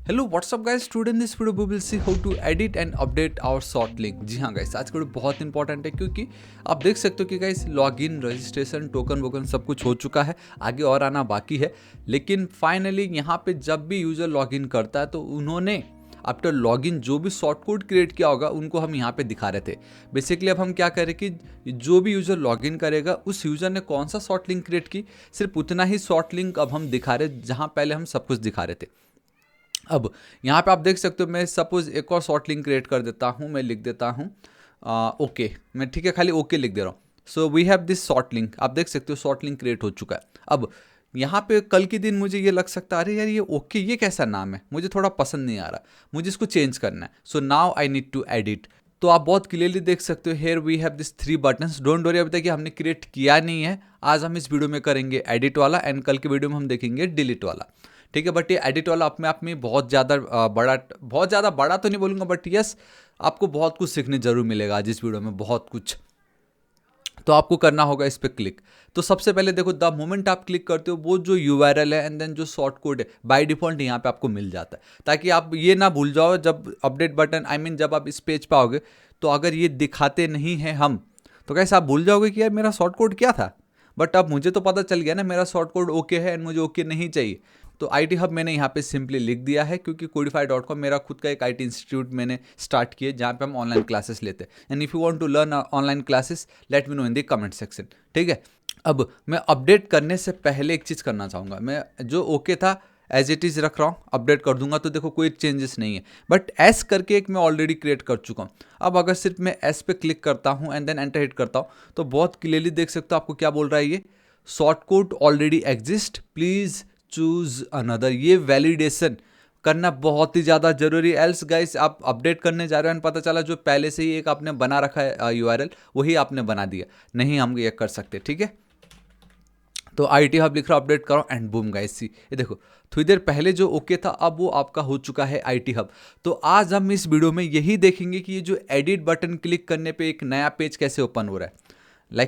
Hello whatsapp guys, student in this video we will see how to edit and update our short link. जी हाँ guys, आज का video बहुत important है क्योंकि आप देख सकते हो कि guys login, registration, token woken सब कुछ हो चुका है, आगे और आना बाकी है। लेकिन फाइनली यहाँ पे जब भी यूजर लॉगिन करता है तो उन्होंने आफ्टर लॉगिन जो भी शॉर्ट कोड क्रिएट किया होगा उनको हम यहाँ पे दिखा रहे थे। बेसिकली अब हम क्या करें कि जो भी यूज़र लॉगिन करेगा उस यूज़र ने कौन सा शॉर्ट लिंक क्रिएट की, सिर्फ उतना ही शॉर्ट लिंक अब हम दिखा रहे जहाँ पहले हम सब कुछ दिखा रहे थे। अब यहाँ पे आप देख सकते हो, मैं सपोज एक और शॉर्ट लिंक क्रिएट कर देता हूँ। मैं लिख देता हूँ ओके, मैं ठीक है खाली ओके लिख दे रहा हूँ। So we have this short link, आप देख सकते हो शॉर्ट लिंक क्रिएट हो चुका है। अब यहाँ पे कल के दिन मुझे ये लग सकता है अरे यार ये ओके ये कैसा नाम है, मुझे थोड़ा पसंद नहीं आ रहा, मुझे इसको चेंज करना है। So now I need to edit. तो आप बहुत क्लियरली देख सकते हो here we have this 3 buttons. Don't worry, अभी तक हमने क्रिएट किया नहीं है। आज हम इस वीडियो में करेंगे एडिट वाला एंड कल के वीडियो में हम देखेंगे डिलीट वाला। ठीक है, बट ये एडिट वाला अपने आप में बहुत ज़्यादा बड़ा तो नहीं बोलूँगा, बट यस आपको बहुत कुछ सीखने जरूर मिलेगा आज इस वीडियो में, बहुत कुछ। तो आपको करना होगा इस पर क्लिक। तो सबसे पहले देखो, द मोमेंट आप क्लिक करते हो वो जो यूआरएल है एंड देन जो शॉर्ट कोड है बाय डिफॉल्ट यहाँ पे आपको मिल जाता है, ताकि आप ये ना भूल जाओ जब अपडेट बटन जब आप इस पेज पे आओगे तो अगर ये दिखाते नहीं हैं हम तो कैसे आप भूल जाओगे कि यार मेरा शॉर्ट कोड क्या था। बट अब मुझे तो पता चल गया ना मेरा शॉर्ट कोड ओके है एंड मुझे ओके नहीं चाहिए। तो आई टी हब मैंने यहाँ पे सिंपली लिख दिया है, क्योंकि कोडिफाई.com मेरा खुद का एक IT इंस्टीट्यूट मैंने स्टार्ट किया जहाँ पे हम ऑनलाइन क्लासेस लेते हैं। And if you want to learn online classes let me know in the comment section. ठीक है, अब मैं अपडेट करने से पहले एक चीज़ करना चाहूँगा। मैं जो ओके था एज इट इज़ रख रहा हूँ, अपडेट कर दूंगा तो देखो कोई चेंजेस नहीं है, बट एस करके एक मैं ऑलरेडी क्रिएट कर चुका हूँ। अब अगर सिर्फ मैं एस पे क्लिक करता हूँ एंड देन एंटर हिट करता हूँ तो बहुत क्लियरली देख सकते हो आपको क्या बोल रहा है ये, short code already exist, please choose another. ये वैलिडेशन करना बहुत ही ज़्यादा जरूरी है, एल्स गाइस आप अपडेट करने जा रहे हो पता चला जो पहले से ही एक आपने बना रखा है यूआरएल वही आपने बना दिया, नहीं हम ये कर सकते। ठीक है, तो IT हब लिख रहा अपडेट करो एंड बूम गाइस सी ये देखो थोड़ी देर पहले जो ओके था अब वो आपका हो चुका है IT हब। तो आज हम इस वीडियो में यही देखेंगे कि ये जो एडिट बटन क्लिक करने पे एक नया पेज कैसे ओपन हो रहा है।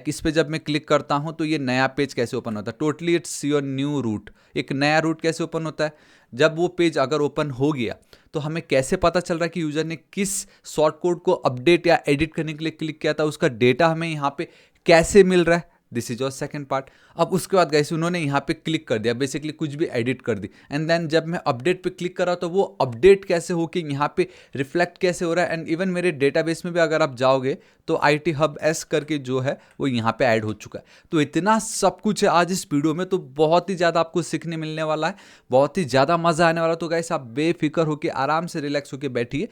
इस पे जब मैं क्लिक करता हूं तो ये नया पेज कैसे ओपन होता है, totally it's your new root. एक नया रूट कैसे ओपन होता है, जब वो पेज अगर ओपन हो गया तो हमें कैसे पता चल रहा है कि यूजर ने किस शॉर्ट कोड को अपडेट या एडिट करने के लिए क्लिक किया था, उसका डेटा हमें यहाँ पे कैसे मिल रहा है। This is your second part. अब उसके बाद गाइस उन्होंने यहाँ पे क्लिक कर दिया, बेसिकली कुछ भी एडिट कर दी एंड देन जब मैं अपडेट पे क्लिक कर रहा तो वो अपडेट कैसे हो कि यहाँ पे रिफ्लेक्ट कैसे हो रहा है। एंड इवन मेरे डेटाबेस में भी अगर आप जाओगे तो IT हब एस करके जो है वो यहाँ पे ऐड हो चुका है। तो इतना सब कुछ है आज इस वीडियो में, तो बहुत ही ज़्यादा आपको सीखने मिलने वाला है, बहुत ही ज़्यादा मज़ा आने वाला। तो गाइस आप बेफिक्र होकर आराम से रिलैक्स होकर बैठिए।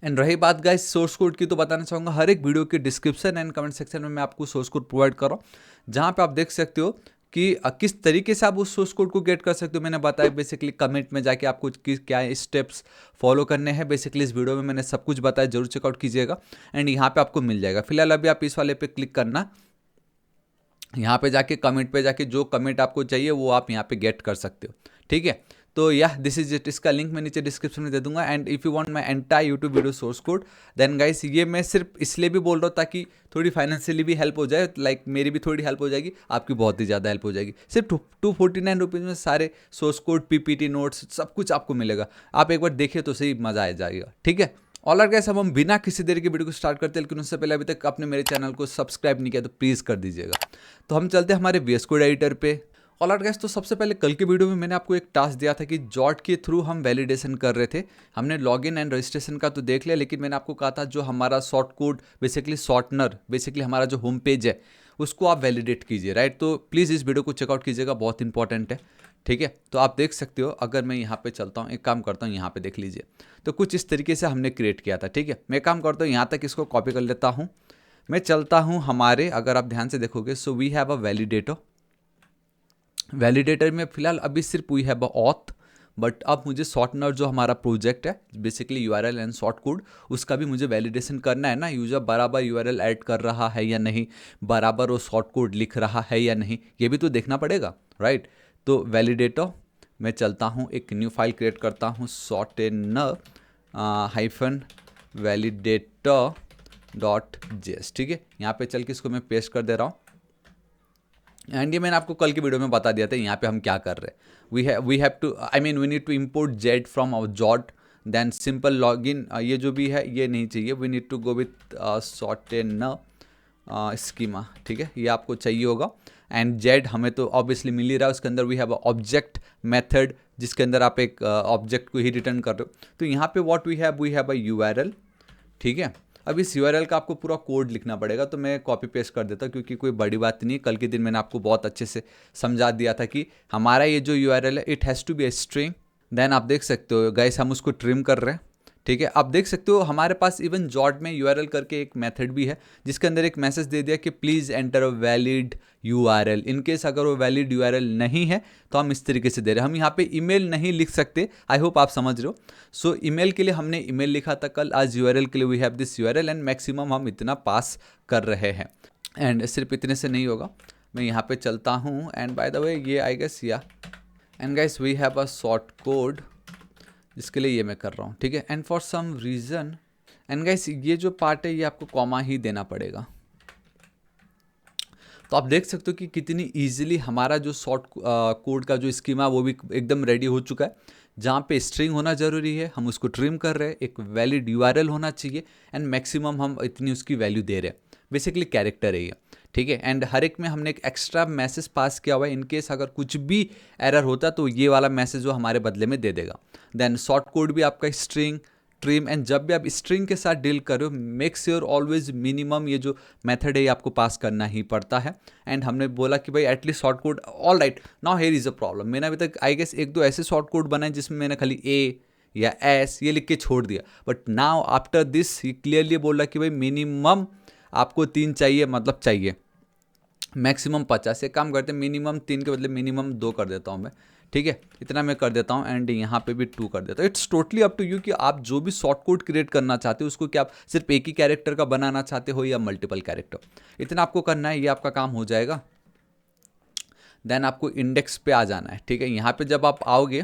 एंड रही बात गाइस सोर्स कोड की, तो बताना चाहूँगा हर एक वीडियो के डिस्क्रिप्शन एंड कमेंट सेक्शन में मैं आपको सोर्स कोड प्रोवाइड कर रहा हूँ, जहाँ पे आप देख सकते हो कि किस तरीके से आप उस सोर्स कोड को गेट कर सकते हो। मैंने बताया बेसिकली कमेंट में जाके आपको क्या स्टेप्स फॉलो करने हैं, बेसिकली इस वीडियो में मैंने सब कुछ बताया, जरूर चेकआउट कीजिएगा एंड यहाँ पे आपको मिल जाएगा। फिलहाल अभी आप इस वाले पे क्लिक करना, यहाँ पे जाके कमेंट पे जाके जो कमेंट आपको चाहिए वो आप यहाँ पे गेट कर सकते हो। ठीक है, तो यह दिस इज इट, इसका लिंक मैं नीचे डिस्क्रिप्शन में दे दूंगा। And if you want my entire YouTube video source code then guys ये मैं सिर्फ इसलिए भी बोल रहा हूँ ताकि थोड़ी फाइनेंशियली भी हेल्प हो जाए, मेरी भी थोड़ी हेल्प हो जाएगी, आपकी बहुत ही ज़्यादा हेल्प हो जाएगी। सिर्फ 249 रुपीज़ में सारे सोर्स कोड, PPT नोट्स सब कुछ आपको मिलेगा। आप एक बार देखिए तो सही मज़ा आ जाएगा। ठीक है, ऑल राइट गाइस, अब हम बिना किसी देर के वीडियो को स्टार्ट करते हैं, लेकिन उससे पहले अभी तक आपने मेरे चैनल को सब्सक्राइब नहीं किया तो प्लीज़ कर दीजिएगा। तो हम चलते हैं हमारे VS कोड एडिटर पे। ऑल राइट गाइस, तो सबसे पहले कल के वीडियो में मैंने आपको एक टास्क दिया था कि जॉट के थ्रू हम वैलिडेशन कर रहे थे। हमने लॉगिन एंड रजिस्ट्रेशन का तो देख लिया, लेकिन मैंने आपको कहा था जो हमारा short code basically shortener, basically हमारा जो होम पेज है उसको आप वैलिडेट कीजिए, राइट। तो प्लीज़ इस वीडियो को चेकआउट कीजिएगा, बहुत इंपॉर्टेंट है। ठीक है, तो आप देख सकते हो अगर मैं यहाँ पे चलता हूँ, एक काम करता हूँ यहाँ पे देख लीजिए, तो कुछ इस तरीके से हमने क्रिएट किया था। ठीक है, मैं काम करता हूँ यहाँ तक इसको कॉपी कर लेता हूँ, मैं चलता हूँ हमारे, अगर आप ध्यान से देखोगे so we have a validator. Validator में फिलहाल अभी सिर्फ we have a auth, but अब मुझे शॉर्टनर जो हमारा प्रोजेक्ट है basically URL and short code, उसका भी मुझे वैलिडेशन करना है ना, यूजर बराबर URL ऐड कर रहा है या नहीं, बराबर वो शॉर्ट कोड लिख रहा है या नहीं, ये भी तो देखना पड़ेगा, राइट। तो वैलिडेटर मैं चलता हूँ, एक न्यू फाइल क्रिएट करता हूँ, शॉर्टनर हाइफन वैलिडेटर .js। ठीक है, यहाँ पे चल के इसको मैं पेस्ट कर दे रहा हूँ। एंड ये मैंने आपको कल की वीडियो में बता दिया था यहाँ पे हम क्या कर रहे हैं, we have to, I mean we need to import Z from our Jot, then simple login, ये जो भी है ये नहीं चाहिए, we need to go with sorted schema, ठीक है, ये आपको चाहिए होगा। एंड जेड हमें तो ऑब्वियसली मिल ही रहा है, उसके अंदर वी हैव ऑब्जेक्ट मेथड जिसके अंदर आप एक ऑब्जेक्ट को ही रिटर्न कर रहे हो। तो यहाँ पे what we have a URL, ठीक है। अब इस यूआरएल का आपको पूरा कोड लिखना पड़ेगा, तो मैं कॉपी पेस्ट कर देता क्योंकि कोई बड़ी बात नहीं है। कल के दिन मैंने आपको बहुत अच्छे से समझा दिया था कि हमारा ये जो यूआरएल है it has to be a string. Then आप देख सकते हो गाइस हम उसको ट्रिम कर रहे हैं, ठीक है। आप देख सकते हो हमारे पास इवन जॉट में यूआरएल करके एक मेथड भी है जिसके अंदर एक मैसेज दे दिया कि please enter a valid URL. In case अगर वो वैलिड यूआरएल नहीं है तो हम इस तरीके से दे रहे हैं। हम यहाँ पे ईमेल नहीं लिख सकते, आई होप आप समझ रहे हो। सो ईमेल के लिए हमने ईमेल लिखा था कल, आज यूआरएल के लिए we have this URL and maximum हम इतना पास कर रहे हैं। एंड सिर्फ इतने से नहीं होगा, मैं यहाँ पे चलता हूँ एंड बाय द वे ये आई गेस या and guys we have a short code जिसके लिए ये मैं कर रहा हूँ, ठीक है। And for some reason and guys ये जो पार्ट है ये आपको कॉमा ही देना पड़ेगा। तो आप देख सकते हो कि कितनी इजीली हमारा जो शॉर्ट कोड का जो स्कीमा वो भी एकदम रेडी हो चुका है। जहाँ पे स्ट्रिंग होना ज़रूरी है हम उसको ट्रिम कर रहे हैं, एक वैलिड यूआरएल होना चाहिए एंड मैक्सिमम हम इतनी उसकी वैल्यू दे रहे हैं। बेसिकली कैरेक्टर है ये, ठीक है। एंड हर एक में हमने एक एक्स्ट्रा मैसेज पास किया हुआ है, इनकेस अगर कुछ भी एरर होता तो ये वाला मैसेज वो हमारे बदले में दे देगा। देन शॉर्ट कोड भी आपका स्ट्रिंग ट्रिम, एंड जब भी आप स्ट्रिंग के साथ डील कर रहे हो मेक श्योर ऑलवेज मिनिमम ये जो मेथड है ये आपको पास करना ही पड़ता है। एंड हमने बोला कि भाई at least short code, all right. Now here is a problem, मैंने अभी तक आई गेस एक दो ऐसे शॉर्ट कोड बनाए जिसमें मैंने खाली ए या एस ये लिख के छोड़ दिया, बट नाउ आफ्टर दिस ये क्लियरली बोला कि भाई मिनिमम आपको 3 चाहिए, मतलब चाहिए मैक्सिमम 50। एक काम करते हैं मिनिमम 3 के बदले मिनिमम 2 कर देता हूँ मैं, ठीक है, इतना मैं कर देता हूँ। एंड यहाँ पे भी 2 कर देता हूँ। It's totally up to you कि आप जो भी शॉर्ट कोड क्रिएट करना चाहते हो उसको क्या आप सिर्फ एक ही कैरेक्टर का बनाना चाहते हो या मल्टीपल कैरेक्टर, इतना आपको करना है, ये आपका काम हो जाएगा। देन आपको इंडेक्स पे आ जाना है, ठीक है। यहाँ पे जब आप आओगे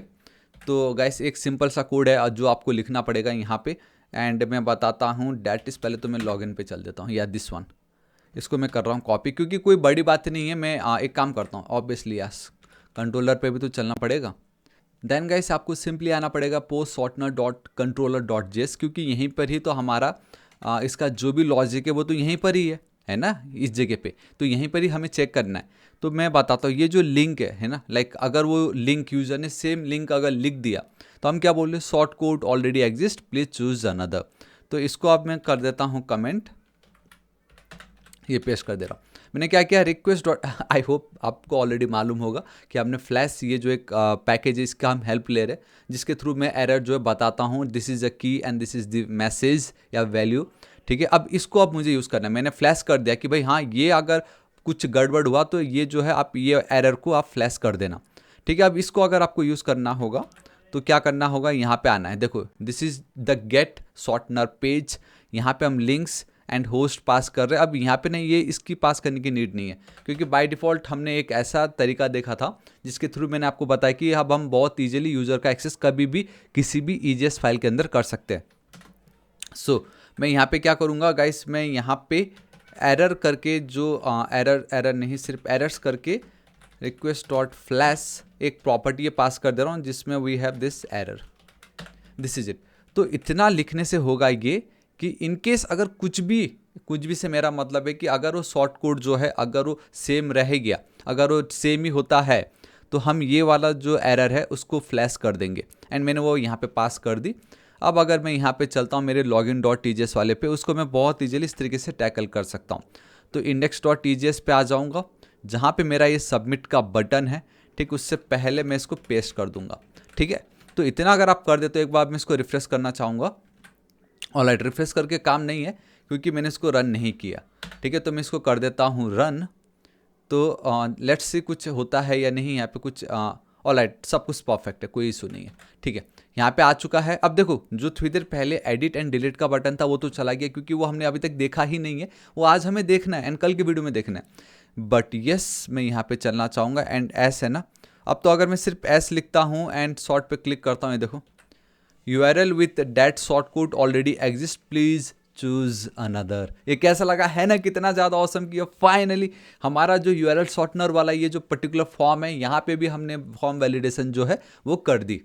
तो गाइस एक सिंपल सा कोड है जो आपको लिखना पड़ेगा यहाँ पे, एंड मैं बताता हूँ डेट इज़, पहले तो मैं लॉगिन पे चल देता हूँ, या दिस वन, इसको मैं कर रहा हूँ कॉपी क्योंकि कोई बड़ी बात नहीं है। मैं एक काम करता हूँ, ऑब्वियसली यस कंट्रोलर पे भी तो चलना पड़ेगा। देन गाइस आपको सिंपली आना पड़ेगा post_shortener.controller.js, क्योंकि यहीं पर ही तो हमारा इसका जो भी लॉजिक है वो तो यहीं पर ही है ना, इस जगह पे, तो यहीं पर ही हमें चेक करना है। तो मैं बताता हूँ ये जो लिंक है ना, लाइक अगर वो लिंक यूजर ने सेम लिंक अगर लिख दिया तो हम क्या बोल रहे हैं, short code already exist please choose another. तो इसको अब मैं कर देता हूँ कमेंट, ये पेस्ट कर दे रहा हूँ। मैंने क्या किया, रिक्वेस्ट डॉट, आई होप आपको ऑलरेडी मालूम होगा कि हमने फ्लैश ये जो एक पैकेज है इसका हम हेल्प ले रहे हैं, जिसके थ्रू मैं एरर जो है बताता हूँ, दिस इज़ अ की and this is the message या वैल्यू, ठीक है। अब इसको अब मुझे यूज़ करना है, मैंने फ्लैश कर दिया कि भाई हाँ ये अगर कुछ गड़बड़ हुआ तो ये जो है आप ये एरर को आप फ्लैश कर देना, ठीक है। अब इसको अगर आपको यूज़ करना होगा तो क्या करना होगा, यहाँ पे आना है, देखो this is the get shortener page, यहाँ पे हम लिंक्स एंड होस्ट पास कर रहे हैं। अब यहाँ पे नहीं, ये इसकी पास करने की नीड नहीं है क्योंकि बाय डिफ़ॉल्ट हमने एक ऐसा तरीका देखा था जिसके थ्रू मैंने आपको बताया कि अब हम बहुत ईजिली यूज़र का एक्सेस कभी भी किसी भी EJS फाइल के अंदर कर सकते हैं। सो मैं यहाँ पे क्या करूँगा गाइस, मैं यहाँ पे एरर करके जो एरर नहीं सिर्फ एरर्स करके रिक्वेस्ट डॉट फ्लैश एक प्रॉपर्टी पास कर दे रहा हूँ जिसमें we have this error, this is it. तो इतना लिखने से होगा ये कि इनकेस अगर कुछ भी से मेरा मतलब है कि अगर वो शॉर्ट कोड जो है अगर वो सेम रह गया, अगर वो सेम ही होता है तो हम ये वाला जो एरर है उसको फ्लैश कर देंगे। एंड मैंने वो यहाँ पे पास कर दी। अब अगर मैं यहाँ पे चलता हूँ मेरे login.tjs वाले पे, उसको मैं बहुत ईजिली इस तरीके से टैकल कर सकता हूँ। तो index.tjs पे आ जाऊँगा जहाँ पे मेरा ये सबमिट का बटन है, ठीक, उससे पहले मैं इसको पेस्ट कर दूंगा, ठीक है। तो इतना अगर आप कर देते हो, एक बार मैं इसको रिफ्रेश करना चाहूँगा। ऑलराइट, रिफ्रेश करके काम नहीं है क्योंकि मैंने इसको रन नहीं किया, ठीक है। तो मैं इसको कर देता हूँ रन। तो लेट्स सी कुछ होता है या नहीं यहाँ पे कुछ, ऑलराइट सब कुछ परफेक्ट है, कोई इशू नहीं है, ठीक है। यहाँ पे आ चुका है। अब देखो जो थोड़ी देर पहले एडिट एंड डिलीट का बटन था वो तो चला गया क्योंकि वो हमने अभी तक देखा ही नहीं है, वो आज हमें देखना है एंड कल के वीडियो में देखना है। बट यस मैं यहाँ पे चलना चाहूँगा एंड एस है ना। अब तो अगर मैं सिर्फ एस लिखता हूँ एंड शॉर्ट पे क्लिक करता हूँ, ये देखो URL with that short code already exist please choose another. ये कैसा लगा है ना, कितना ज़्यादा ऑसम किया। फाइनली हमारा जो यूआरएल शॉर्टनर वाला ये जो पर्टिकुलर फॉर्म है, यहाँ पे भी हमने फॉर्म वैलिडेशन जो है वो कर दी।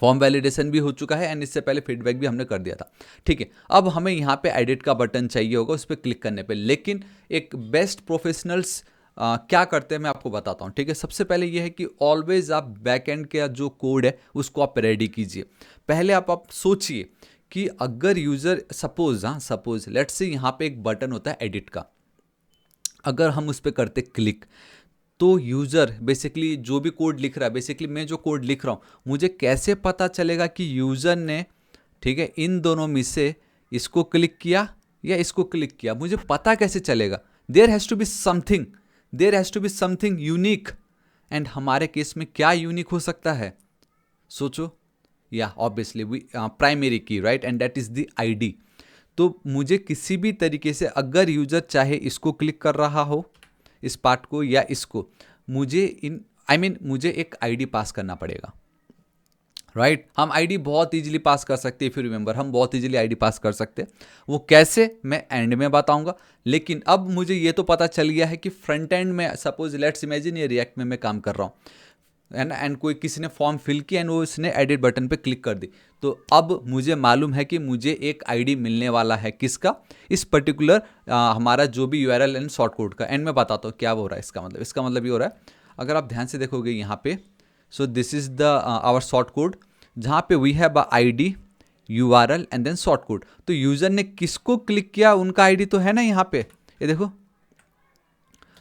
फॉर्म वैलिडेशन भी हो चुका है एंड इससे पहले फीडबैक भी हमने कर दिया था। ठीक है, अब हमें यहाँ पे एडिट का बटन चाहिए होगा, उस पर क्लिक करने पे। लेकिन एक बेस्ट प्रोफेशनल्स क्या करते हैं मैं आपको बताता हूँ। ठीक है, सबसे पहले ये है कि ऑलवेज आप बैकएंड का जो कोड है उसको आप रेडी कीजिए। पहले आप सोचिए कि अगर यूज़र सपोज लेट्स से यहाँ पे एक बटन होता है एडिट का, अगर हम उस पर करते क्लिक तो यूज़र बेसिकली जो भी कोड लिख रहा है, बेसिकली मैं जो कोड लिख रहा हूँ, मुझे कैसे पता चलेगा कि यूज़र ने, ठीक है, इन दोनों में से इसको क्लिक किया या इसको क्लिक किया, मुझे पता कैसे चलेगा? There has to be something unique. And हमारे केस में क्या यूनिक हो सकता है? सोचो। या obviously we primary key, right, and that is the ID. तो मुझे किसी भी तरीके से, अगर यूज़र चाहे इसको क्लिक कर रहा हो, इस पार्ट को या इसको, मुझे मुझे एक आईडी पास करना पड़ेगा, राइट। हम आईडी बहुत इजीली पास कर सकते हैं, फिर रिमेंबर हम बहुत इजीली आईडी पास कर सकते हैं। वो कैसे मैं एंड में बताऊंगा। लेकिन अब मुझे ये तो पता चल गया है कि फ्रंट एंड में, सपोज लेट्स इमेजिन ये रिएक्ट में मैं काम कर रहा हूँ एंड कोई किसी ने फॉर्म फिल किया एंड वो उसने एडिट बटन पे क्लिक कर दी, तो अब मुझे मालूम है कि मुझे एक आईडी मिलने वाला है। किसका? इस पर्टिकुलर हमारा जो भी यूआरएल एंड शॉर्ट कोड का। एंड मैं बताता हूँ क्या हो रहा है इसका मतलब ये हो रहा है, अगर आप ध्यान से देखोगे यहाँ पे, so this is the our short code, जहाँ पे we have ID, URL and then short code. तो यूज़र ने किसको क्लिक किया, उनका आईडी तो है ना यहाँ पे, ये देखो।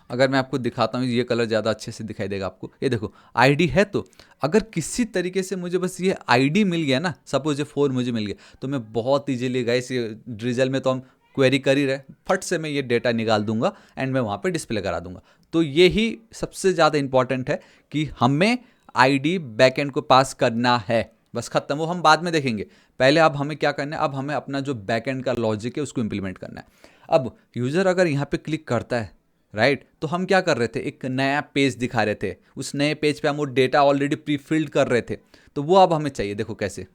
अगर मैं आपको दिखाता हूँ, ये कलर ज़्यादा अच्छे से दिखाई देगा आपको, ये देखो आईडी है। तो अगर किसी तरीके से मुझे बस ये आईडी मिल गया ना, सपोज ये 4 मुझे मिल गया, तो मैं बहुत ईजिली गाइस, ये ड्रिजल में तो हम क्वेरी कर ही रहे, फट से मैं ये डेटा निकाल दूंगा एंड मैं वहाँ पे डिस्प्ले करा दूंगा। तो यही सबसे ज़्यादा इंपॉर्टेंट है कि हमें आईडी बैकएंड को पास करना है, बस खत्म। वो हम बाद में देखेंगे, पहले अब हमें क्या करना है, अब हमें अपना जो बैकएंड का लॉजिक है उसको इंप्लीमेंट करना है। अब यूज़र अगर यहाँ पे क्लिक करता है, राइट, तो हम क्या कर रहे थे, एक नया पेज दिखा रहे थे, उस नए पेज पे हम वो डेटा ऑलरेडी प्री फिल्ड कर रहे थे, तो वो अब हमें चाहिए। देखो कैसे,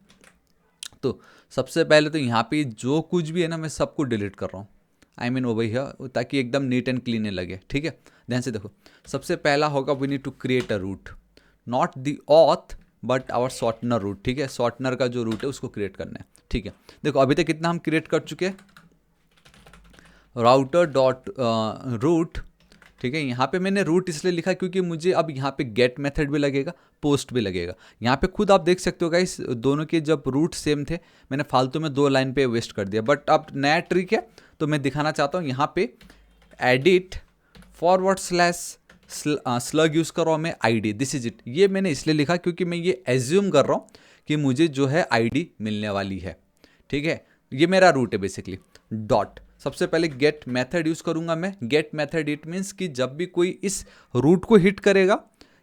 तो सबसे पहले तो यहाँ पे जो कुछ भी है ना, मैं सबको डिलीट कर रहा हूँ, वो वही है, ताकि एकदम नीट एंड क्लीन लगे। ठीक है, ध्यान से देखो। सबसे पहला होगा we need to create a route, not the auth but our shortener route. ठीक है, शॉर्टनर का जो रूट है उसको क्रिएट करना है। ठीक है, देखो अभी तक कितना हम क्रिएट कर चुके हैं, राउटर डॉट रूट। ठीक है, यहाँ पे मैंने रूट इसलिए लिखा क्योंकि मुझे अब यहाँ पे गेट मेथड भी लगेगा, पोस्ट भी लगेगा। यहाँ पे खुद आप देख सकते हो गाइस, दोनों के जब रूट सेम थे, मैंने फालतू में 2 लाइन पे वेस्ट कर दिया। बट अब नया ट्रिक है, तो मैं दिखाना चाहता हूँ। यहाँ पे एडिट / स्लग यूज़ कर रहा हूँ मैं आईडी, दिस इज इट। ये मैंने इसलिए लिखा क्योंकि मैं ये एज्यूम कर रहा हूँ कि मुझे जो है आईडी मिलने वाली है। ठीक है, ये मेरा रूट है बेसिकली। डॉट, सबसे पहले गेट मेथड यूज़ करूंगा मैं। गेट मेथड इट मीन्स कि जब भी कोई इस रूट को हिट करेगा,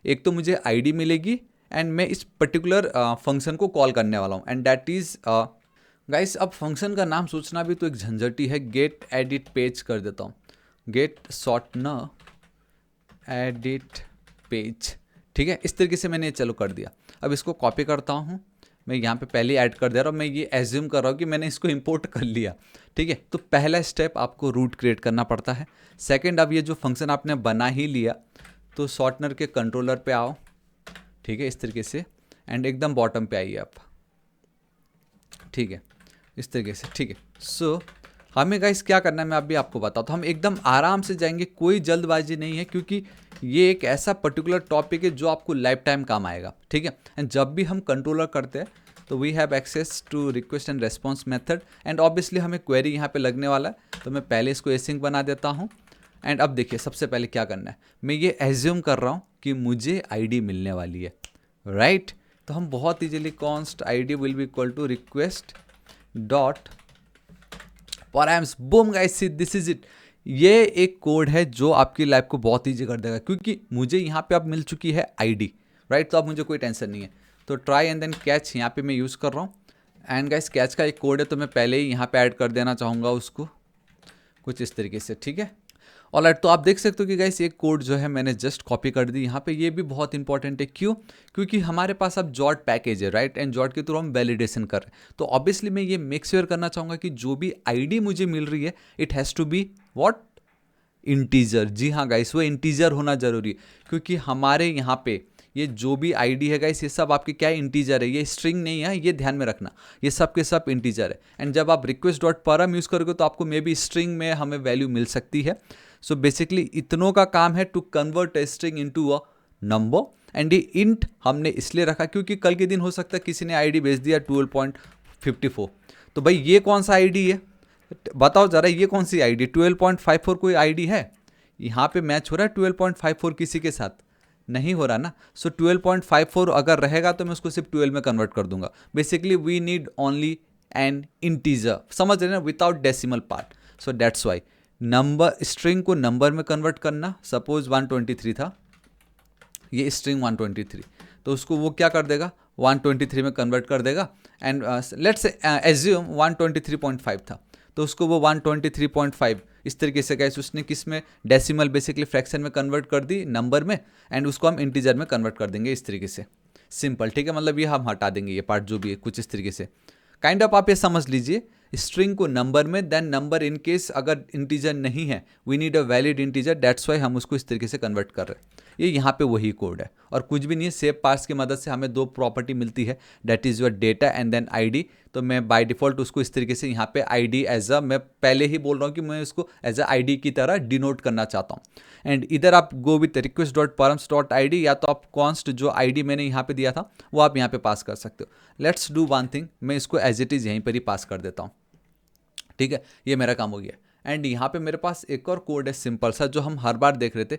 एक तो मुझे आईडी मिलेगी एंड मैं इस पर्टिकुलर फंक्शन को कॉल करने वाला हूँ, एंड दैट इज गाइस। अब फंक्शन का नाम सोचना भी तो एक झंझटी है। गेट एडिट पेज कर देता हूँ, गेट शॉर्टनर एडिट पेज। ठीक है, इस तरीके से मैंने चलो कर दिया। अब इसको कॉपी करता हूँ, मैं यहाँ पे पहले ऐड कर दे रहा हूँ। मैं ये एज्यूम कर रहा हूँ कि मैंने इसको इंपोर्ट कर लिया। ठीक है, तो पहला स्टेप आपको रूट क्रिएट करना पड़ता है। सेकंड, अब ये जो फंक्शन आपने बना ही लिया, तो शॉर्टनर के कंट्रोलर पे आओ। ठीक है, इस तरीके से, एंड एकदम बॉटम पे आइए आप। ठीक है, इस तरीके से। ठीक है, सो हमें गाइस क्या करना है मैं अभी आपको बताता हूँ। हम एकदम आराम से जाएंगे, कोई जल्दबाजी नहीं है, क्योंकि ये एक ऐसा पर्टिकुलर टॉपिक है जो आपको लाइफ टाइम काम आएगा। ठीक है, एंड जब भी हम कंट्रोलर करते हैं तो we have access to request and response method, and obviously हमें क्वेरी यहाँ पे लगने वाला है, तो मैं पहले इसको एसिंक बना देता हूँ। एंड अब देखिए, सबसे पहले क्या करना है, मैं ये एज्यूम कर रहा हूँ कि मुझे आईडी मिलने वाली है, राइट। तो हम बहुत easily const ID will be equal to request dot params, boom guys, this is it. ये एक कोड है जो आपकी लाइफ को बहुत ईजी कर देगा, क्योंकि मुझे यहाँ पे अब मिल चुकी है आईडी, राइट। तो अब मुझे कोई टेंशन नहीं है। तो ट्राई एंड देन कैच यहाँ पे मैं यूज़ कर रहा हूँ। एंड गाइस, कैच का एक कोड है, तो मैं पहले ही यहाँ पे ऐड कर देना चाहूँगा उसको, कुछ इस तरीके से। ठीक है, ऑलराइट, तो आप देख सकते हो कि गाइस एक कोड जो है मैंने जस्ट कॉपी कर दी यहाँ पे। ये भी बहुत इंपॉर्टेंट है, क्यों? क्योंकि हमारे पास अब जॉट पैकेज है, राइट, एंड जॉट के थ्रू हम वैलिडेशन कर रहे हैं। तो ऑब्वियसली मैं ये मेक श्योर करना चाहूँगा कि जो भी आईडी मुझे मिल रही है it has to be what, integer. जी हाँ गाइस, वो इंटीजर होना जरूरी है, क्योंकि हमारे यहाँ पे ये जो भी आईडी है गाइस, ये सब आपके क्या है, इंटीजर है, ये स्ट्रिंग नहीं है, ये ध्यान में रखना, ये सब के सब इंटीजर है। एंड जब आप रिक्वेस्ट डॉट परम यूज़ करोगे तो आपको मे बी स्ट्रिंग में हमें वैल्यू मिल सकती है। सो बेसिकली इतनों का काम है to convert a string into a number. And ये इंट हमने इसलिए रखा क्योंकि कल के दिन हो सकता है किसी ने आईडी भेज दिया 12.54, तो भाई ये कौन सा आईडी है, बताओ जरा, ये कौन सी आईडी? 12.54 कोई आईडी है? यहाँ पे मैच हो रहा है 12.54 किसी के साथ? नहीं हो रहा ना। सो 12.54 अगर रहेगा तो मैं उसको सिर्फ 12 में कन्वर्ट कर दूंगा। Basically we need only an integer, समझ रहे ना, without decimal part. So that's why number, string को नंबर में कन्वर्ट करना, सपोज 123 था, ये स्ट्रिंग 123, तो उसको वो क्या कर देगा, 123 में कन्वर्ट कर देगा। एंड लेट्स एज्यूम 123.5 था, तो उसको वो 123.5 इस तरीके से गाइस उसने किस में, डेसिमल बेसिकली फ्रैक्शन में कन्वर्ट कर दी नंबर में, एंड उसको हम इंटीजर में कन्वर्ट कर देंगे इस तरीके से, सिंपल, ठीक है। मतलब ये हम हटा देंगे ये पार्ट जो भी है, कुछ इस तरीके से काइंड ऑफ आप ये समझ लीजिए, स्ट्रिंग को नंबर में, देन नंबर इन केस अगर इंटीजर नहीं है, we need a valid integer, that's why हम उसको इस तरीके से कन्वर्ट कर रहे हैं। ये यहाँ पे वही कोड है और कुछ भी नहीं है। सेव पार्स की मदद से हमें दो प्रॉपर्टी मिलती है, that is your data and then ID. तो मैं बाय डिफ़ॉल्ट उसको इस तरीके से यहाँ पे आईडी एज अ, मैं पहले ही बोल रहा हूँ कि मैं उसको एज अ आईडी की तरह डिनोट करना चाहता हूँ। एंड इधर आप go with request dot params dot I D, या तो आप कॉन्स्ट जो आईडी मैंने यहाँ पे दिया था वो आप यहाँ पे पास कर सकते हो। लेट्स डू वन थिंग, मैं इसको एज इट इज़ यहीं पर ही पास कर देता हूँ, ठीक है, ये मेरा काम हो गया। एंड यहाँ पे मेरे पास एक और कोड है सिंपल सा, जो हम हर बार देख रहे थे।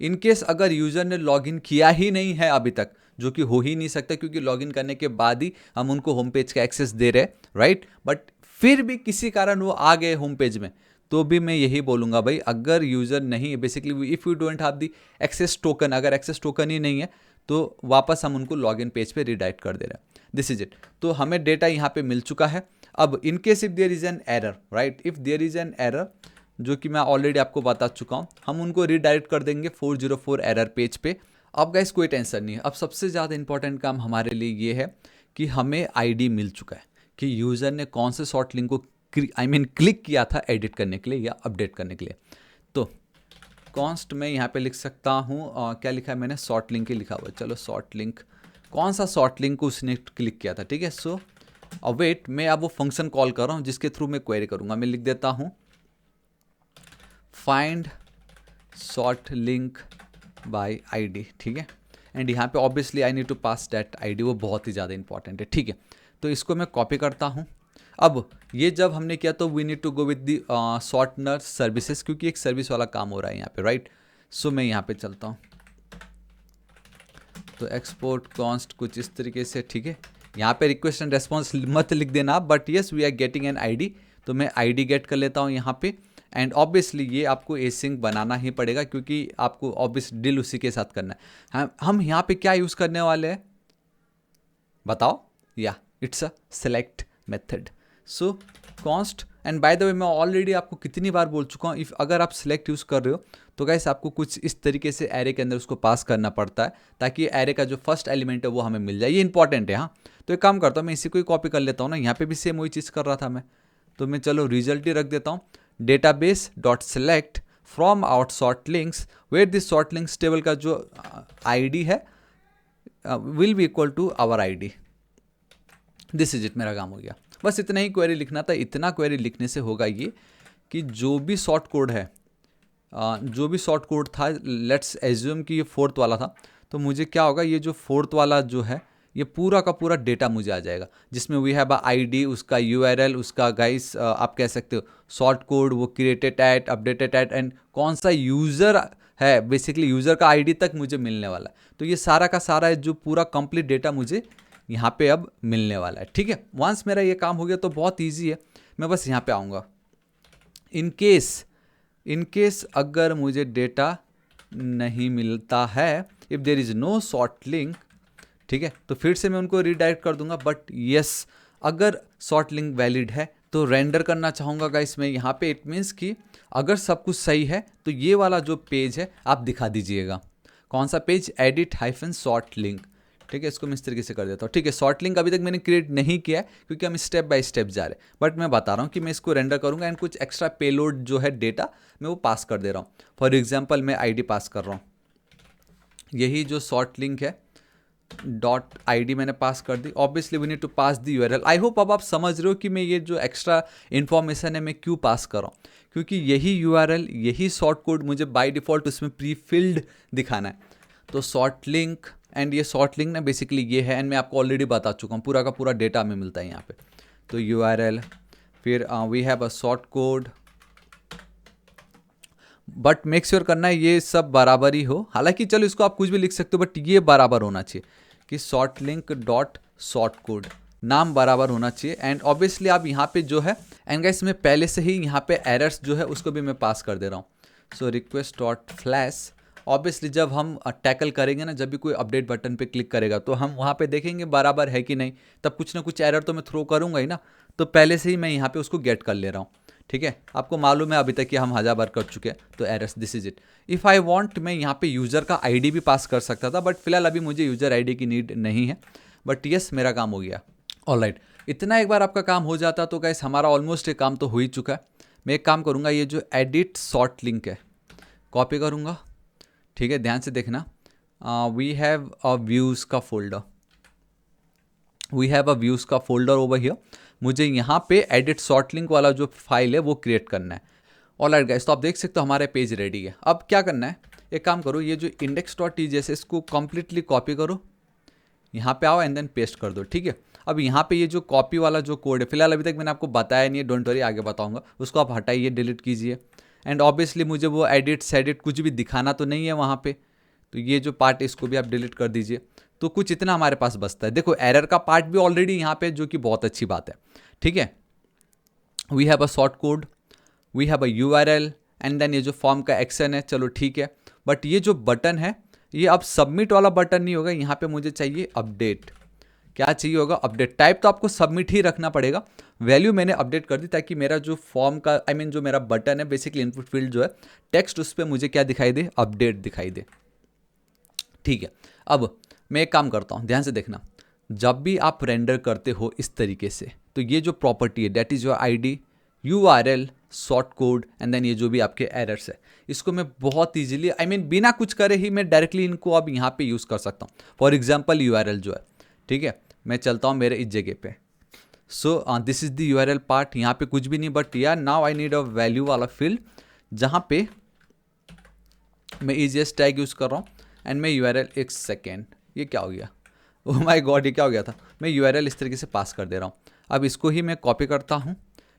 इन केस अगर यूज़र ने लॉगिन किया ही नहीं है अभी तक, जो कि हो ही नहीं सकता क्योंकि लॉगिन करने के बाद ही हम उनको होम पेज का एक्सेस दे रहे हैं, राइट, बट फिर भी किसी कारण वो आ गए होम पेज में, तो भी मैं यही बोलूँगा भाई, अगर यूज़र नहीं, basically if you don't have the access token, अगर एक्सेस टोकन ही नहीं है तो वापस हम उनको लॉगिन पेज पे रिडायरेक्ट कर दे रहे हैं। This is it. तो हमें डेटा यहाँ पे मिल चुका है। अब in case if there is an error, right, if there is an error, जो कि मैं ऑलरेडी आपको बता चुका हूँ, हम उनको रिडायरेक्ट कर देंगे 404 एरर पेज पे। अब गाइस कोई टेंशन नहीं है। अब सबसे ज़्यादा इंपॉर्टेंट काम हमारे लिए ये है कि हमें आईडी मिल चुका है कि यूज़र ने कौन से शॉर्ट लिंक को क्लिक किया था एडिट करने के लिए या अपडेट करने के लिए। तो कॉन्स्ट में यहाँ पे लिख सकता हूँ, क्या लिखा है मैंने, शॉर्ट लिंक ही लिखा हुआ है। चलो शॉर्ट लिंक, कौन सा शॉर्ट लिंक को उसने क्लिक किया था, ठीक है। सो अवेट, मैं अब वो फंक्शन कॉल कर रहा हूँ जिसके थ्रू मैं क्वेरी करूँगा। मैं लिख देता हूँ find short link by ID, ठीक है। एंड यहाँ पे obviously I need to pass that ID, वो बहुत ही ज़्यादा इंपॉर्टेंट है, ठीक है। तो इसको मैं कॉपी करता हूँ। अब ये जब हमने किया तो we need to go with the shortener services, क्योंकि एक सर्विस वाला काम हो रहा है यहाँ पे, राइट। सो मैं यहाँ पे चलता हूँ, तो एक्सपोर्ट कॉन्स्ट कुछ इस तरीके से, ठीक है। यहाँ पे रिक्वेस्ट एंड रेस्पॉन्स मत लिख देना, but yes we are getting an ID, तो मैं आईडी गेट कर लेता हूँ यहाँ पे। एंड ऑब्वियसली ये आपको एसिंक बनाना ही पड़ेगा क्योंकि आपको ऑब्वियस डील उसी के साथ करना है। हम यहाँ पे क्या यूज़ करने वाले हैं बताओ, या it's a select method. So const, and bye the वे मैं ऑलरेडी आपको कितनी बार बोल चुका हूँ, इफ़ अगर आप सेलेक्ट यूज़ कर रहे हो तो गाइस आपको कुछ इस तरीके से एरे के अंदर उसको पास करना पड़ता है ताकि एरे का जो फर्स्ट एलिमेंट है वो हमें मिल जाए। ये इंपॉर्टेंट है, हाँ। तो एक काम करता हूँ, मैं इसी को ही कॉपी कर लेता हूँ ना, यहाँ पे भी सेम वही चीज़ कर रहा था मैं, तो मैं चलो रिजल्ट ही रख देता हूँ, database dot select from out short links where this short links table का जो आईडी है will be equal to our ID. This is it, मेरा काम हो गया। बस इतना ही क्वेरी लिखना था। इतना क्वेरी लिखने से होगा ये कि जो भी शॉर्ट कोड है, जो भी शॉर्ट कोड था, लेट्स एज्यूम कि ये 4th वाला था, तो मुझे क्या होगा, ये जो 4th वाला जो है ये पूरा का पूरा डेटा मुझे आ जाएगा, जिसमें वी हैव आईडी, उसका यूआरएल, उसका गाइस आप कह सकते हो शॉर्ट कोड, वो created at, updated at, and कौन सा यूज़र है, बेसिकली यूज़र का आईडी तक मुझे मिलने वाला है। तो ये सारा का सारा जो पूरा कंप्लीट डेटा मुझे यहाँ पे अब मिलने वाला है, ठीक है। वंस मेरा ये काम हो गया तो बहुत ईजी है, मैं बस यहाँ पे आऊँगा। इन केस अगर मुझे डेटा नहीं मिलता है, if there is no short link, ठीक है, तो फिर से मैं उनको रीडायरेक्ट कर दूंगा। बट यस, अगर शॉर्ट लिंक वैलिड है तो रेंडर करना चाहूँगा गाइस मैं यहाँ पे। इट मीन्स कि अगर सब कुछ सही है तो ये वाला जो पेज है आप दिखा दीजिएगा। कौन सा page? Edit hyphen short link. ठीक है, इसको मैं इस तरीके से कर देता हूँ। ठीक है, शॉर्ट लिंक अभी तक मैंने क्रिएट नहीं किया है क्योंकि हम स्टेप बाय स्टेप जा रहे हैं, बट मैं बता रहा हूँ कि मैं इसको रेंडर करूँगा एंड कुछ एक्स्ट्रा पेलोड जो है डेटा मैं वो पास कर दे रहा हूँ। फॉर एग्जाम्पल मैं आईडी पास कर रहा हूँ, यही जो शॉर्ट लिंक है डॉट आईडी मैंने पास कर दी। Obviously we need to pass the URL. I hope अब आप समझ रहे हो कि मैं ये जो एक्स्ट्रा इन्फॉर्मेशन है मैं क्यों पास कर रहा हूँ, क्योंकि यही यूआरएल, यही शॉर्ट कोड मुझे बाय डिफ़ॉल्ट उसमें प्री फिल्ड दिखाना है। तो शॉर्ट लिंक एंड ये शॉर्ट लिंक ना बेसिकली ये है, एंड मैं आपको ऑलरेडी बता चुका हूँ, पूरा का पूरा डेटा हमें मिलता है यहाँ पे। तो यूआरएल, फिर we have a short code, but make sure करना है ये सब बराबर ही हो। हालांकि चलो इसको आप कुछ भी लिख सकते हो, बट ये बराबर होना चाहिए कि short link dot short code, नाम बराबर होना चाहिए। एंड ऑब्वियसली आप यहाँ पे जो है, एंड गाइस मैं पहले से ही यहाँ पे एरर्स जो है उसको भी मैं पास कर दे रहा हूँ। So request dot flash, obviously जब हम टैकल करेंगे ना, जब भी कोई अपडेट बटन पे क्लिक करेगा तो हम वहाँ पे देखेंगे बराबर है कि नहीं, तब कुछ ना कुछ एरर तो मैं थ्रो करूँगा ही ना। तो पहले से ही मैं यहाँ पे उसको गेट कर ले रहा हूँ। ठीक है, आपको मालूम है अभी तक कि हम 1000 बार कर चुके हैं। तो errors, this is it. If I want मैं यहाँ पे यूज़र का आईडी भी पास कर सकता था, बट फिलहाल अभी मुझे यूज़र आईडी की नीड नहीं है। बट यस, मेरा काम हो गया। ऑलराइट, इतना एक बार आपका काम हो जाता तो गाइस हमारा ऑलमोस्ट एक काम तो हो ही चुका है। मैं एक काम करूँगा, ये जो एडिट शॉर्ट लिंक है कॉपी करूँगा। ठीक है, ध्यान से देखना, वी हैव अ व्यूज़ का folder, we have a views का फोल्डर ओवर हियर। मुझे यहाँ पे एडिट शॉर्ट लिंक वाला जो फाइल है वो क्रिएट करना है। ऑलराइट गाइस, तो आप देख सकते हो हमारे पेज रेडी है। अब क्या करना है, एक काम करो, ये जो index.tjs है इसको कम्प्लीटली कॉपी करो, यहाँ पे आओ एंड देन पेस्ट कर दो। ठीक है, अब यहाँ पे ये जो कॉपी वाला जो कोड है, फिलहाल अभी तक मैंने आपको बताया नहीं है, डोंट वरी, आगे बताऊँगा, उसको आप हटाइए, डिलीट कीजिए। एंड ऑब्वियसली मुझे वो एडिट सेडिट कुछ भी दिखाना तो नहीं है वहाँ पे, तो ये जो पार्ट है इसको भी आप डिलीट कर दीजिए। तो कुछ इतना हमारे पास बचता है। देखो एरर का पार्ट भी ऑलरेडी यहाँ पे, जो कि बहुत अच्छी बात है। ठीक है, we have a short code, we have a URL and then ये जो फॉर्म का एक्शन है, चलो ठीक है। बट ये जो बटन है ये अब सबमिट वाला बटन नहीं होगा, यहाँ पे मुझे चाहिए अपडेट। क्या चाहिए होगा? अपडेट। टाइप तो आपको सबमिट ही रखना पड़ेगा। वैल्यू मैंने अपडेट कर दी ताकि मेरा जो फॉर्म का जो मेरा बटन है, बेसिकली इनपुट फील्ड जो है टेक्स्ट, उस पर मुझे क्या दिखाई दे? अपडेट दिखाई दे। ठीक है, अब मैं एक काम करता हूँ, ध्यान से देखना, जब भी आप रेंडर करते हो इस तरीके से, तो ये जो प्रॉपर्टी है that is your ID, URL, short code and then ये जो भी आपके एरर्स है, इसको मैं बहुत इजीली बिना कुछ करे ही मैं डायरेक्टली इनको अब यहाँ पे यूज़ कर सकता हूँ। फॉर एग्जांपल यूआरएल जो है, ठीक है, मैं चलता हूँ मेरे इस जगह पे। So this is the URL part, यहाँ पे कुछ भी नहीं, बट यार now I need a value वाला फील्ड जहाँ पे मैं ईजीएस्ट टैग यूज़ कर रहा हूँ एंड मैं यूआरएल, एक सेकेंड, ये क्या हो गया? ओह माय गॉड, ये क्या हो गया था? मैं यूआरएल इस तरीके से पास कर दे रहा हूँ। अब इसको ही मैं कॉपी करता हूँ,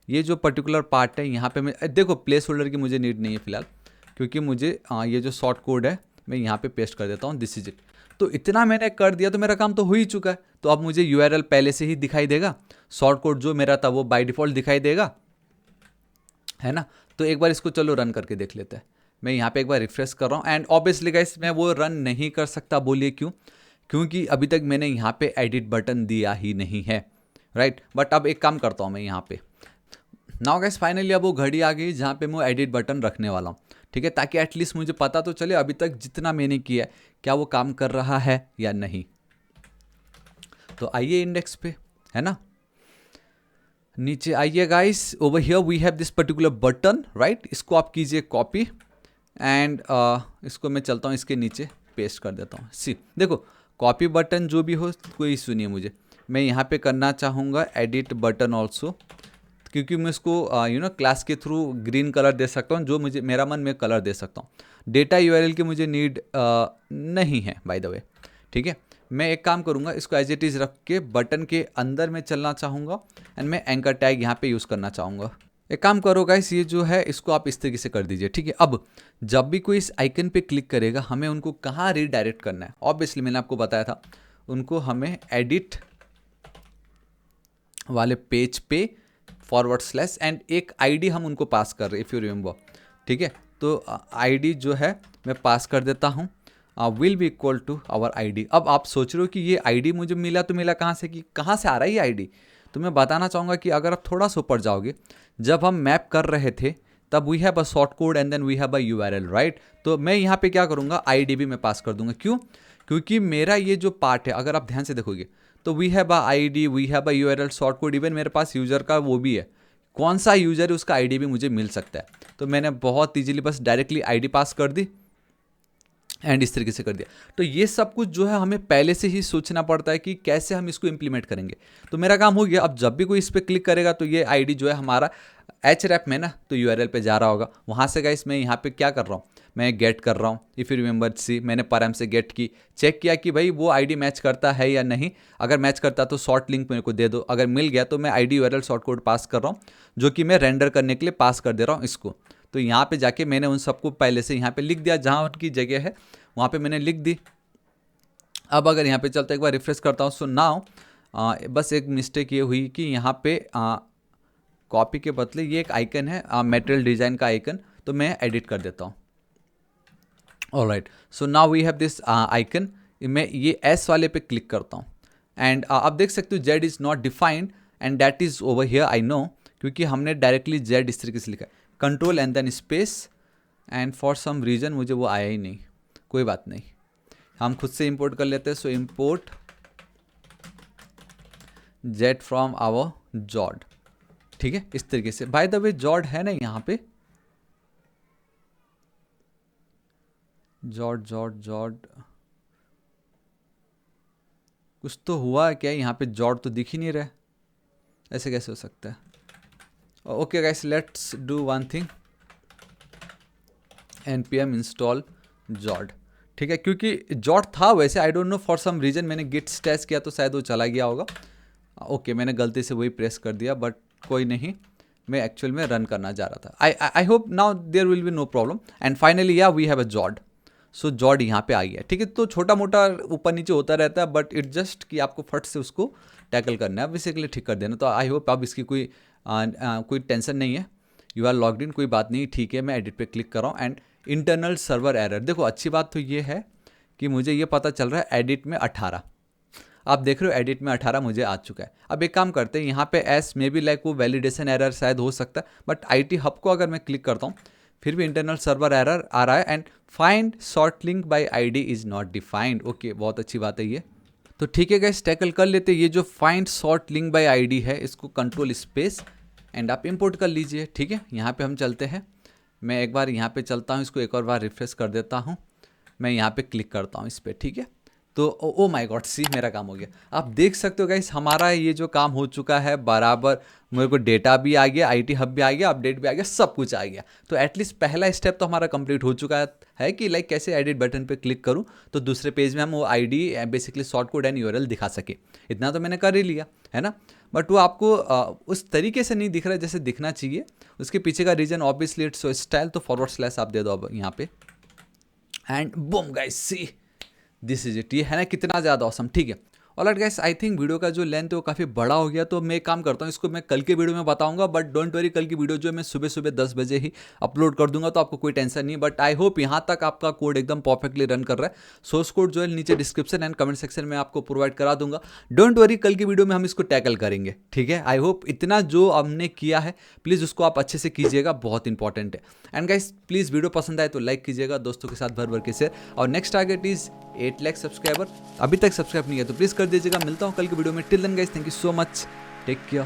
ये जो पर्टिकुलर पार्ट है यहाँ पे मैं देखो प्लेस होल्डर की मुझे नीड नहीं है फिलहाल, क्योंकि मुझे ये जो शॉर्ट कोड है मैं यहाँ पे पेस्ट कर देता हूँ, दिस इज इट। तो इतना मैंने कर दिया तो मेरा काम तो हो ही चुका है। तो अब मुझे यूआरएल पहले से ही दिखाई देगा, शॉर्ट कोड जो मेरा था वो बाय डिफ़ॉल्ट दिखाई देगा, है ना। तो एक बार इसको चलो रन करके देख लेते हैं। मैं यहाँ पे एक बार रिफ्रेश कर रहा हूँ एंड ऑब्वियसली गाइस मैं वो रन नहीं कर सकता। बोलिए क्यों? क्योंकि अभी तक मैंने यहाँ पे एडिट बटन दिया ही नहीं है, राइट। बट अब एक काम करता हूँ मैं यहाँ पे, नाउ गाइस फाइनली अब वो घड़ी आ गई जहाँ पे मैं एडिट बटन रखने वाला हूँ, ठीक है, ताकि एटलीस्ट मुझे पता तो चले अभी तक जितना मैंने किया है क्या वो काम कर रहा है या नहीं। तो आइए इंडेक्स पे, है ना, नीचे आइए guys, over here we have this particular button, right. इसको आप कीजिए कॉपी एंड इसको मैं चलता हूँ इसके नीचे पेस्ट कर देता हूँ। सी देखो, कॉपी बटन जो भी हो कोई इशू नहीं है मुझे, मैं यहाँ पे करना चाहूँगा एडिट बटन ऑल्सो, क्योंकि मैं इसको क्लास के थ्रू ग्रीन कलर दे सकता हूँ, जो मुझे मेरा मन में कलर दे सकता हूँ। डेटा यूआरएल की मुझे नीड नहीं है बाय द वे, ठीक है। मैं एक काम करूँगा, इसको एज इट इज़ रख के बटन के अंदर मैं चलना चाहूँगा एंड मैं एंकर टैग यहाँ पे यूज़ करना चाहूँगा। एक काम करो गाइस, ये जो है इसको आप इस तरीके से कर दीजिए, ठीक है। अब जब भी कोई इस आइकन पे क्लिक करेगा हमें उनको कहाँ रीडायरेक्ट करना है? ऑब्वियसली मैंने आपको बताया था, उनको हमें एडिट वाले पेज पे / एंड एक आईडी हम उनको पास कर रहे हैं, इफ़ यू रिमेंबर, ठीक है। तो आईडी जो है मैं पास कर देता हूँ, will be equal to our ID. अब आप सोच रहे हो कि ये आईडी मुझे मिला तो मिला कहाँ से, कि कहाँ से आ रहा है ये आईडी? तो मैं बताना चाहूँगा कि अगर आप थोड़ा सा ऊपर जाओगे, जब हम मैप कर रहे थे तब we have a short code and then we have a URL, right. तो मैं यहाँ पे क्या करूँगा, आईडीबी में पास कर दूंगा। क्यों? क्योंकि मेरा ये जो पार्ट है, अगर आप ध्यान से देखोगे तो we have a ID, we have a URL, short code, even मेरे पास यूजर का वो भी है, कौन सा यूजर है उसका आईडी भी मुझे मिल सकता है। तो मैंने बहुत इजीली बस डायरेक्टली आईडी पास कर दी एंड इस तरीके से कर दिया। तो ये सब कुछ जो है हमें पहले से ही सोचना पड़ता है कि कैसे हम इसको इम्प्लीमेंट करेंगे। तो मेरा काम हो गया। अब जब भी कोई इस पर क्लिक करेगा तो ये आईडी जो है हमारा href में ना, तो यूआरएल पे जा रहा होगा। वहाँ से गाइस मैं यहाँ पे क्या कर रहा हूँ, मैं गेट कर रहा हूँ। इफ़ यू रिमेंबर सी, मैंने परम से गेट की, चेक किया कि भाई वो आईडी मैच करता है या नहीं। अगर मैच करता तो शॉर्ट लिंक मेरे को दे दो, अगर मिल गया तो मैं आईडी यूआरएल शॉर्ट कोड पास कर रहा हूँ, जो कि मैं रेंडर करने के लिए पास कर दे रहा हूँ इसको। तो यहाँ पे जाके मैंने उन सबको पहले से यहाँ पे लिख दिया, जहाँ उनकी जगह है वहाँ पे मैंने लिख दी। अब अगर यहाँ पे चलता, एक बार रिफ्रेश करता हूँ। सो नाउ बस एक मिस्टेक ये हुई कि यहाँ पे कॉपी के बदले ये एक आइकन है, मटेरियल डिज़ाइन का आइकन, तो मैं एडिट कर देता हूँ। Alright, so now we have this icon. मैं ये एस वाले पे क्लिक करता हूँ एंड आप देख सकते हो Z is not defined and that is over here, I know, क्योंकि हमने डायरेक्टली जेड इस तरीके से लिखा है, control and then space, and for some reason मुझे वो आया ही नहीं। कोई बात नहीं, हम खुद से इंपोर्ट कर लेते हैं। So import Z from our Zod, ठीक है, इस तरीके से। बाय द वे जॉड है ना यहाँ पे, जॉड जॉड जॉड, कुछ तो हुआ क्या यहाँ पे, जॉड तो दिख ही नहीं रहा है, ऐसे कैसे हो सकता है। Okay guys, let's do one thing, npm install Zod, ठीक है, क्योंकि जॉड था वैसे, I don't know for some reason मैंने गिट स्टैच किया तो शायद वो चला गया होगा। ओके, मैंने गलती से वही प्रेस कर दिया, बट कोई नहीं, मैं एक्चुअल में रन करना जा रहा था। I hope now there will be no problem and finally yeah we have a जॉड। सो जॉड यहाँ पे आ गया, ठीक है। तो छोटा मोटा ऊपर नीचे होता रहता है, बट इट जस्ट कि आपको फट से उसको टैकल करना है, बेसिकली ठीक कर देना। तो आई होप अब इसकी कोई टेंशन नहीं है, यू आर लॉग्ड इन, कोई बात नहीं, ठीक है। मैं एडिट पे क्लिक कर रहा हूँ एंड इंटरनल सर्वर एरर, देखो अच्छी बात तो ये है कि मुझे ये पता चल रहा है एडिट में 18, आप देख रहे हो एडिट में 18 मुझे आ चुका है। अब एक काम करते हैं, यहाँ पे एस मे बी लाइक वो वैलिडेशन एरर शायद हो सकता है, बट IT हब को अगर मैं क्लिक करता हूँ फिर भी इंटरनल सर्वर एरर आ रहा है and find short link by ID is not defined. Okay, बहुत अच्छी बात है ये। तो ठीक है गाइस, टैकल कर लेते हैं ये जो find short link by ID है, इसको कंट्रोल स्पेस एंड आप इंपोर्ट कर लीजिए, ठीक है। यहाँ पे हम चलते हैं, मैं एक बार यहाँ पे चलता हूँ, इसको एक और बार रिफ्रेश कर देता हूँ, मैं यहाँ पे क्लिक करता हूँ इस पर, ठीक है। तो ओ माय गॉड, सी मेरा काम हो गया। आप देख सकते हो गाइस, हमारा ये जो काम हो चुका है बराबर, मेरे को डेटा भी आ गया, IT हब भी आ गया, अपडेट भी आ गया, सब कुछ आ गया। तो एटलीस्ट पहला स्टेप तो हमारा कंप्लीट हो चुका है कि लाइक कैसे एडिट बटन पे क्लिक करूँ तो दूसरे पेज में हम वो ID basically short code and URL दिखा सके। इतना तो मैंने कर ही लिया है ना, बट वो आपको उस तरीके से नहीं दिख रहा है जैसे दिखना चाहिए। उसके पीछे का reason obviously it's so style, तो फॉरवर्ड स्लैश आप दे दो अब यहाँ पे and boom guys, see this is it. ये है ना कितना ज़्यादा ऑसम, ठीक है। Alright guys, I think video का जो लेंथ है वो काफ़ी बड़ा हो गया, तो मैं एक काम करता हूँ, इसको मैं कल के वीडियो में बताऊंगा, बट डोंट वरी, कल की वीडियो जो है मैं सुबह सुबह 10 बजे ही अपलोड कर दूंगा, तो आपको कोई टेंशन नहीं। बट आई होप यहाँ तक आपका कोड एकदम परफेक्टली रन कर रहा है। सोर्स कोड जो है नीचे डिस्क्रिप्शन एंड कमेंट सेक्शन में आपको प्रोवाइड करा दूंगा। डोंट वरी, कल की वीडियो में हम इसको टैकल करेंगे, ठीक है। आई होप इतना जो हमने किया है प्लीज़ उसको आप अच्छे से कीजिएगा, बहुत इंपॉर्टेंट है। एंड गाइस प्लीज़ वीडियो पसंद आए तो लाइक कीजिएगा, दोस्तों के साथ भर भर के शेयर, और next target is 8 lakh subscriber. अभी तक सब्सक्राइब नहीं किया तो प्लीज़ कर दीजिएगा। मिलता हूँ कल की वीडियो में, till then guys, thank you so much, take care.